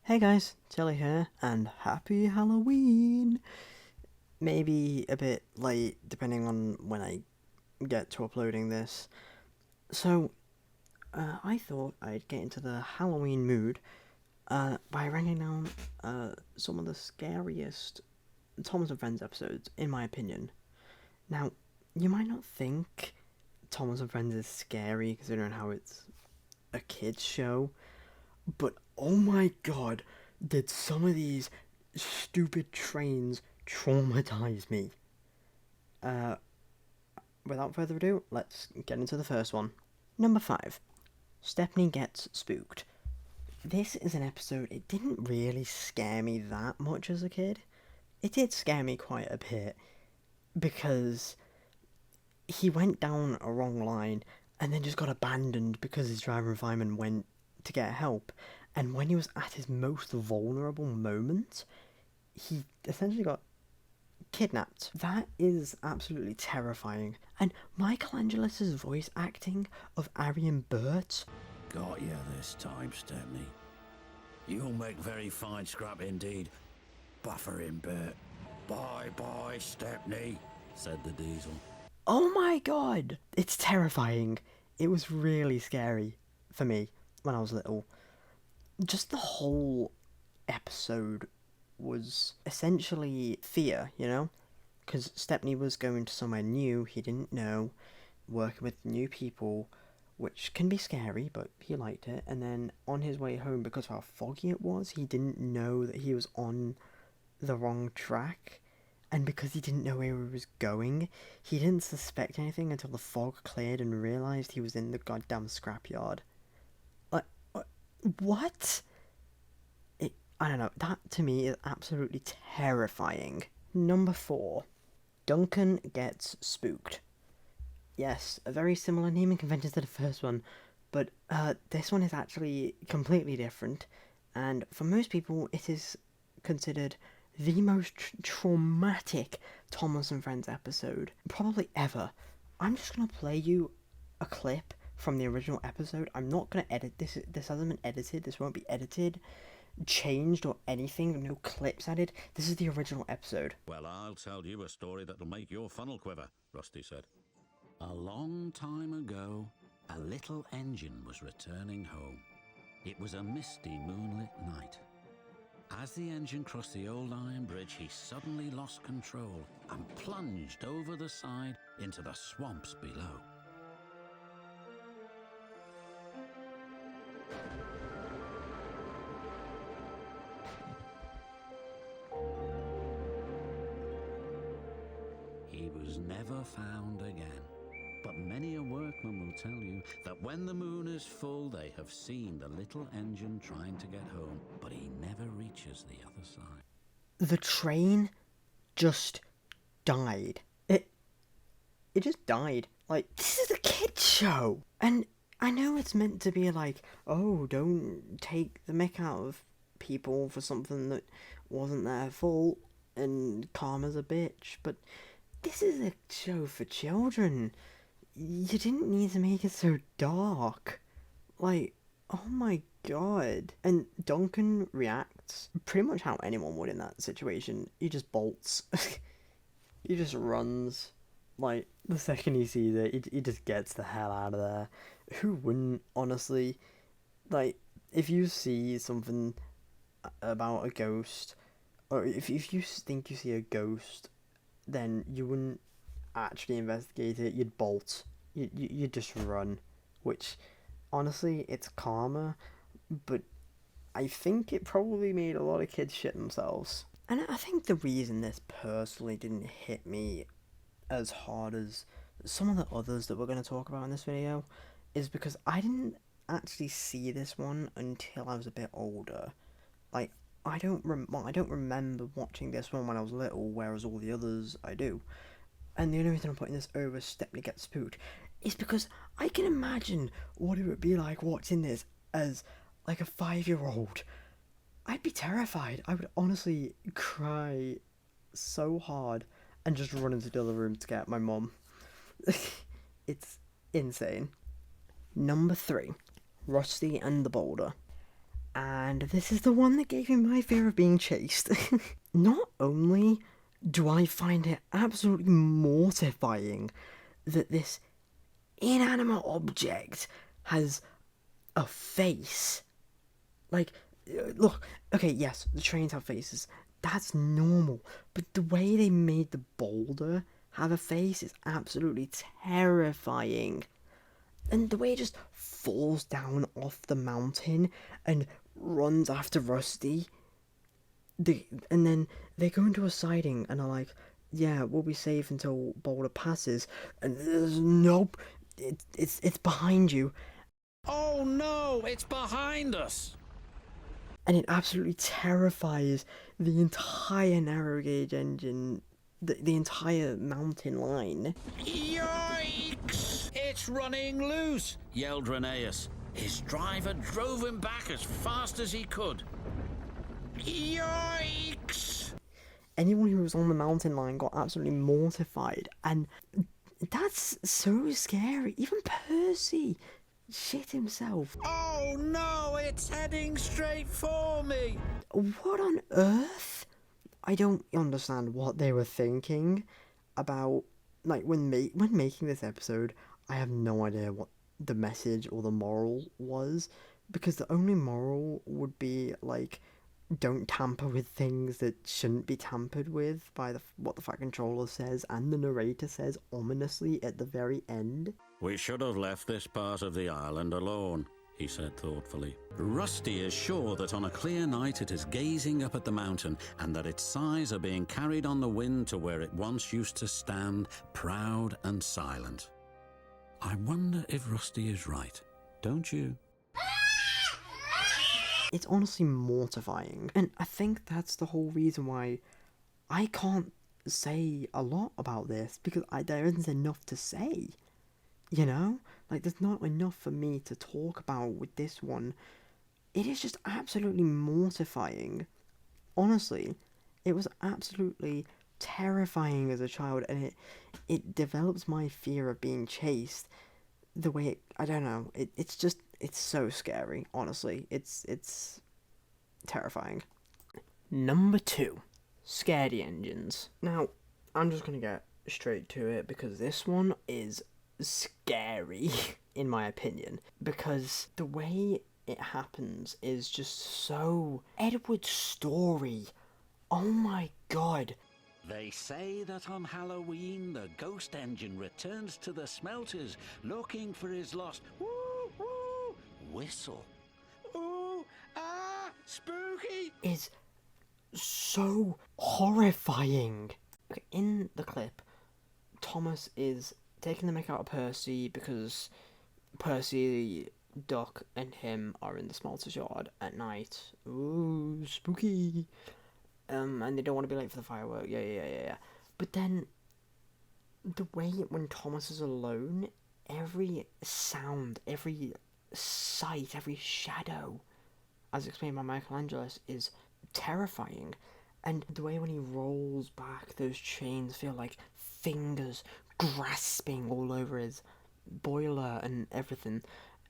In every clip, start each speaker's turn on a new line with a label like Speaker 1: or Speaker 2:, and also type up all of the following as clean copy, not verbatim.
Speaker 1: Hey guys, Tilly here, and happy Halloween! Maybe a bit late, depending on when I get to uploading this. So, I thought I'd get into the Halloween mood by ranking down some of the scariest Thomas and Friends episodes, in my opinion. Now, you might not think Thomas and Friends is scary, considering how it's a kids' show, but oh my god, did some of these stupid trains traumatize me. Uh, Without further ado, let's get into the first one. Number 5. Stepney Gets Spooked. This is an episode, it didn't really scare me that much as a kid. It did scare me quite a bit, because he went down a wrong line and then just got abandoned because his driver and fireman went to get help. And when he was at his most vulnerable moment, he essentially got kidnapped. That is absolutely terrifying. And Michelangelo's voice acting of Arian Burt.
Speaker 2: Got you this time, Stepney. You'll make very fine scrap indeed. Buffering Bert. Bye bye, Stepney, said the diesel.
Speaker 1: Oh my god! It's terrifying. It was really scary for me when I was little. Just the whole episode was essentially fear, you know? Because Stepney was going to somewhere new he didn't know, working with new people, which can be scary, but he liked it. And then on his way home, because of how foggy it was, he didn't know that he was on the wrong track. And because he didn't know where he was going, he didn't suspect anything until the fog cleared and realised he was in the goddamn scrapyard. Like, what? I don't know, that to me is absolutely terrifying. Number 4. Duncan Gets Spooked. Yes, a very similar naming convention to the first one, but this one is actually completely different, and for most people it is considered the most traumatic Thomas and Friends episode probably ever. I'm just gonna play you a clip from the original episode. I'm not gonna edit this. This hasn't been edited. This won't be edited, changed, or anything. No clips added. This is the original episode.
Speaker 2: Well, I'll tell you a story that'll make your funnel quiver, Rusty said. A long time ago, a little engine was returning home. It was a misty moonlit night. As the engine crossed the old iron bridge, he suddenly lost control and plunged over the side into the swamps below. He was never found again. But many a workman will tell you that when the moon is full, they have seen the little engine trying to get home, but he never reaches the other side.
Speaker 1: The train just died. It just died. Like, this is a kid's show. And I know it's meant to be like, oh, don't take the mick out of people for something that wasn't their fault and karma's a bitch, but this is a show for children. You didn't need to make it so dark. Like, oh my god. And Duncan reacts pretty much how anyone would in that situation. He just bolts. He just runs. Like, the second he sees it, he just gets the hell out of there. Who wouldn't, honestly? Like, if you see something about a ghost, or if you think you see a ghost, then you wouldn't actually investigate it, you'd bolt. You'd just run. Which, honestly, it's karma, but I think it probably made a lot of kids shit themselves. And I think the reason this personally didn't hit me as hard as some of the others that we're going to talk about in this video is because I didn't actually see this one until I was a bit older. Like, I don't remember watching this one when I was little, whereas all the others I do. And the only reason I'm putting this over Stepney Gets Spooked is because I can imagine what it would be like watching this as like a 5-year-old. I'd be terrified. I would honestly cry so hard and just run into the other room to get my mum. It's insane. Number 3. Rusty and the Boulder. And this is the one that gave me my fear of being chased. Not only do I find it absolutely mortifying that this inanimate object has a face. Like, look, okay, yes, the trains have faces. That's normal. But the way they made the boulder have a face is absolutely terrifying. And the way it just falls down off the mountain and runs after Rusty. And then they go into a siding and are like, yeah, we'll be safe until Boulder passes. And there's nope, it's behind you.
Speaker 2: Oh no, it's behind us!
Speaker 1: And it absolutely terrifies the entire narrow gauge engine, the entire mountain line.
Speaker 2: Yikes! It's running loose, yelled Rheneas. His driver drove him back as fast as he could. Yikes!
Speaker 1: Anyone who was on the mountain line got absolutely mortified, and that's so scary. Even Percy shit himself.
Speaker 2: Oh no, it's heading straight for me!
Speaker 1: What on earth? I don't understand what they were thinking about, like, when making this episode. I have no idea what the message or the moral was, because the only moral would be, like, don't tamper with things that shouldn't be tampered with by what the Fat Controller says and the narrator says ominously at the very end.
Speaker 2: We should have left this part of the island alone, he said thoughtfully. Rusty is sure that on a clear night it is gazing up at the mountain and that its sighs are being carried on the wind to where it once used to stand, proud and silent. I wonder if Rusty is right, don't you?
Speaker 1: It's honestly mortifying, and I think that's the whole reason why I can't say a lot about this, because there isn't enough to say, you know? Like, there's not enough for me to talk about with this one. It is just absolutely mortifying. Honestly, it was absolutely terrifying as a child, and it develops my fear of being chased the way I don't know, it's so scary, honestly. It's terrifying. Number 2, Scaredy Engines. Now, I'm just gonna get straight to it because this one is scary, in my opinion. Because the way it happens is just so Edward's story. Oh my god.
Speaker 2: They say that on Halloween the ghost engine returns to the smelters looking for his lost whistle. Ooh, ah, spooky!
Speaker 1: Is so horrifying. Okay, in the clip, Thomas is taking the mick out of Percy because Percy, Duck, and him are in the smelter's yard at night. Ooh, spooky. And they don't want to be late for the firework. Yeah. But then, the way when Thomas is alone, every sound, every sight, every shadow, as explained by Michelangelo, is terrifying. And the way when he rolls back, those chains feel like fingers grasping all over his boiler and everything.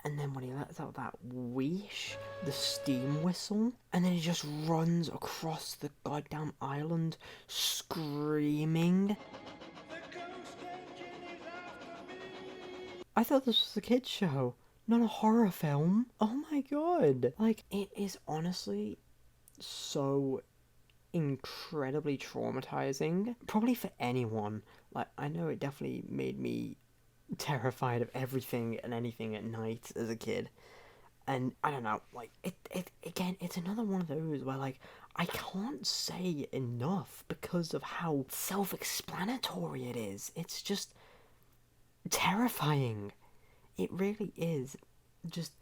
Speaker 1: And then when he lets out that whoosh, the steam whistle, and then he just runs across the goddamn island screaming.
Speaker 2: The ghost engine is after me!
Speaker 1: I thought this was a kid's show, not a horror film. Oh my god. Like, it is honestly so incredibly traumatizing. Probably for anyone. Like, I know it definitely made me terrified of everything and anything at night as a kid. And I don't know, like, it again, it's another one of those where, like, I can't say enough because of how self-explanatory it is. It's just terrifying. It really is just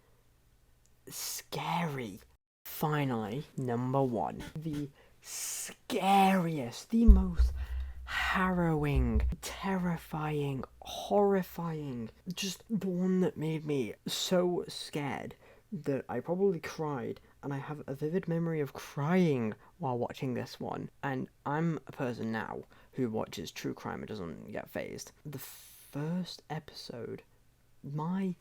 Speaker 1: scary. Finally, number 1. The scariest, the most harrowing, terrifying, horrifying, just the one that made me so scared that I probably cried, and I have a vivid memory of crying while watching this one. And I'm a person now who watches true crime and doesn't get fazed. The first episode, my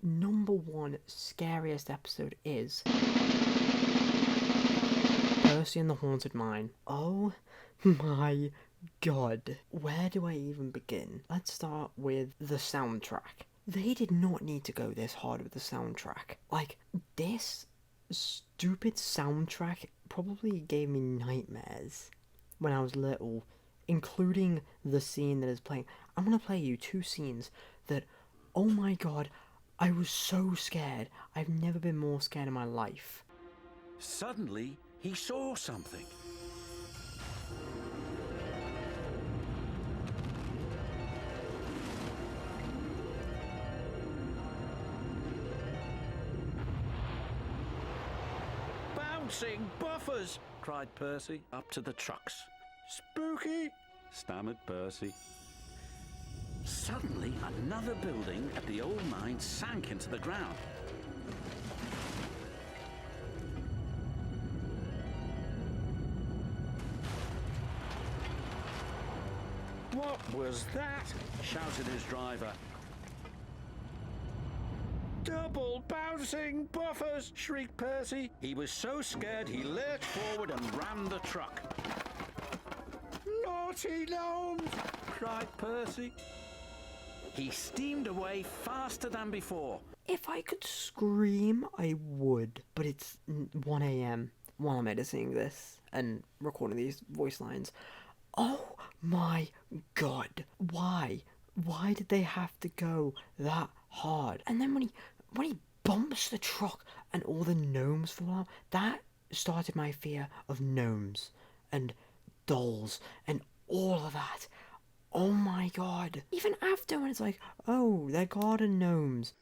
Speaker 1: number 1 scariest episode is Percy and the Haunted Mine. Oh my god. Where do I even begin? Let's start with the soundtrack. They did not need to go this hard with the soundtrack. Like, this stupid soundtrack probably gave me nightmares when I was little, including the scene that is playing. I'm gonna play you 2 scenes that, oh my god, I was so scared. I've never been more scared in my life.
Speaker 2: Suddenly, he saw something. Bouncing buffers, cried Percy up to the trucks. Spooky, stammered Percy. Suddenly, another building at the old mine sank into the ground. What was that? Shouted his driver. Double bouncing buffers, shrieked Percy. He was so scared he lurched forward and rammed the truck. Naughty gnomes, cried Percy. He steamed away faster than before.
Speaker 1: If I could scream, I would. But it's 1 a.m. while I'm editing this and recording these voice lines. Oh my god. Why? Why did they have to go that hard? And then when he bumps the truck and all the gnomes fall out, that started my fear of gnomes and dolls and all of that. Oh my god. Even after when it's like, oh, they're garden gnomes.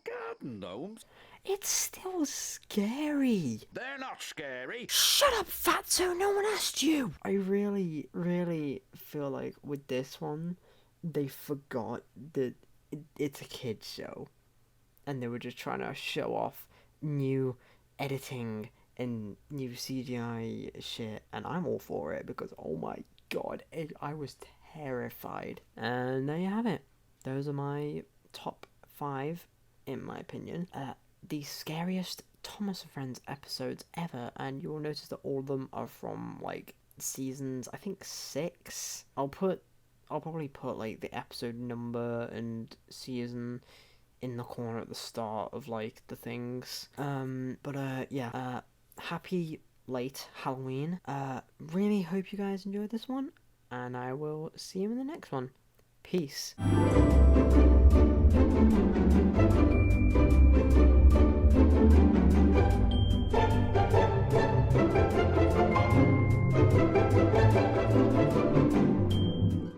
Speaker 2: Garden gnomes?
Speaker 1: It's still scary.
Speaker 2: They're not scary.
Speaker 1: Shut up, fatso, no one asked you. I really, really feel like with this one, they forgot that it's a kid's show. And they were just trying to show off new editing and new CGI shit. And I'm all for it because, oh my god, I was terrified. And there you have it. Those are my top 5, in my opinion, the scariest Thomas and Friends episodes ever. And you'll notice that all of them are from, like, seasons, I think 6. I'll probably put, like, the episode number and season in the corner at the start of, like, the things. Yeah. Happy late Halloween. Really hope you guys enjoyed this one, and I will see you in the next one. Peace.